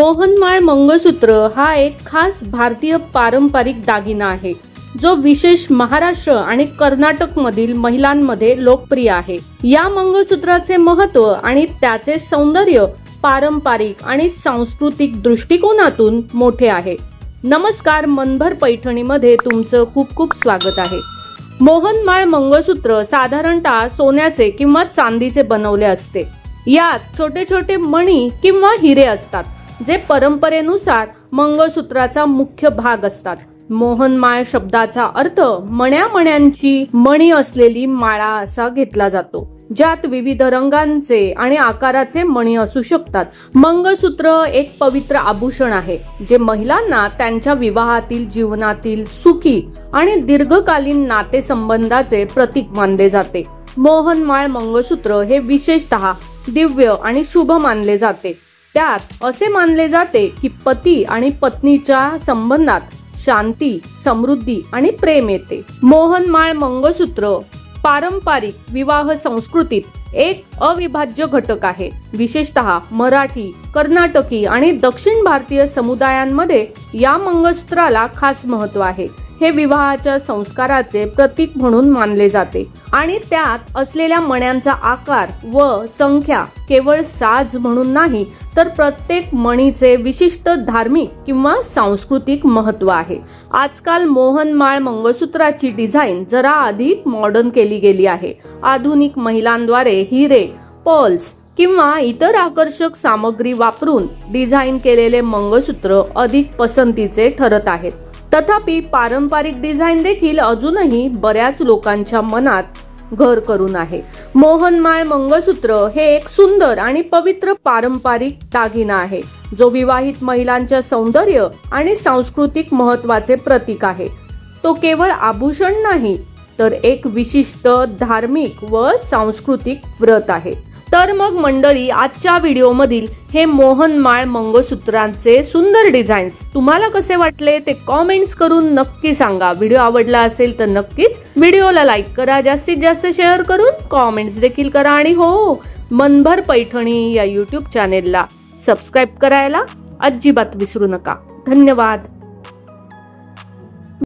मोहनमाळ मंगळसूत्र हा एक खास भारतीय पारंपरिक दागिना आहे जो विशेष महाराष्ट्र आणि कर्नाटक मधील महिलांमध्ये लोकप्रिय आहे। या मंगळसूत्राचे महत्त्व आणि त्याचे सौंदर्य पारंपरिक आणि सांस्कृतिक दृष्टिकोनातून मोठे आहे। नमस्कार, मनभर पैठणीमध्ये तुमचं खूप खूप स्वागत आहे। मोहनमाळ मंगळसूत्र साधारणतः सोन्याचे किंवा चांदीचे बनवले असते। यात छोटे छोटे मणी किंवा हिरे असतात जे परंपरेनुसार मंगळसूत्राचा मुख्य भाग असतात। मोहनमाळ शब्दाचा अर्थ मण्यांची मणी असलेली माळा असा घेतला जातो, ज्यात विविध रंगांचे आणि आकाराचे मणी असू शकतात। मंगळसूत्र एक पवित्र आभूषण आहे जे महिलांना त्यांच्या विवाहातील जीवनातील सुखी आणि दीर्घकालीन नातेसंबंधाचे प्रतीक मानले जाते। मोहनमाळ मंगळसूत्र हे विशेषतः दिव्य आणि शुभ मानले जाते। त्यात असे मानले जाते की पती आणि पत्नीच्या संबंधात शांती, समृद्धी आणि प्रेम येते। मोहनमाळ मंगळसूत्र पारंपरिक विवाह संस्कृतीत एक अविभाज्य घटक आहे। विशेषतः मराठी, कर्नाटकी आणि दक्षिण भारतीय समुदायांमध्ये या मंगळसूत्राला खास महत्त्व आहे। हे विवाहाच्या संस्काराचे प्रतीक म्हणून मानले जाते आणि त्यात असलेल्या मण्यांचा आकार व संख्या केवळ साज म्हणून नाही, तर प्रत्येक मणीचे विशिष्ट धार्मिक किंवा सांस्कृतिक महत्त्व आहे। आजकाल मोहनमाळ मंगळसूत्राची डिझाईन जरा अधिक मॉडर्न केली गेली आहे। आधुनिक महिलांद्वारे हिरे, पर्ल्स किंवा इतर आकर्षक सामग्री वापरून डिझाईन केलेले मंगळसूत्र अधिक पसंतीचे ठरत आहेत। तथापि पारंपरिक डिझाईन देखील अजूनही बऱ्याच लोकांच्या मनात घर करून आहे। मोहनमाळ मंगळसूत्र हे एक सुंदर आणि पवित्र पारंपरिक दागिना आहे जो विवाहित महिलांच्या सौंदर्य आणि सांस्कृतिक महत्त्वाचे प्रतीक आहे। तो केवळ आभूषण नाही, तर एक विशिष्ट धार्मिक व सांस्कृतिक व्रत आहे। तर मग मंडळी, आजच्या व्हिडिओमधील हे मोहनमाळ मंगळसूत्रांचे सुंदर डिझाईन्स तुम्हाला कसे वाटले ते कमेंट्स करून नक्की सांगा। व्हिडिओ आवडला असेल तर नक्कीच व्हिडिओला लाईक करा, जास्तीत जास्त शेअर करून कमेंट्स देखील करा आणि हो, मनभर पैठणी या YouTube चॅनेलला सबस्क्राईब करायला अजिबात विसरू नका। धन्यवाद।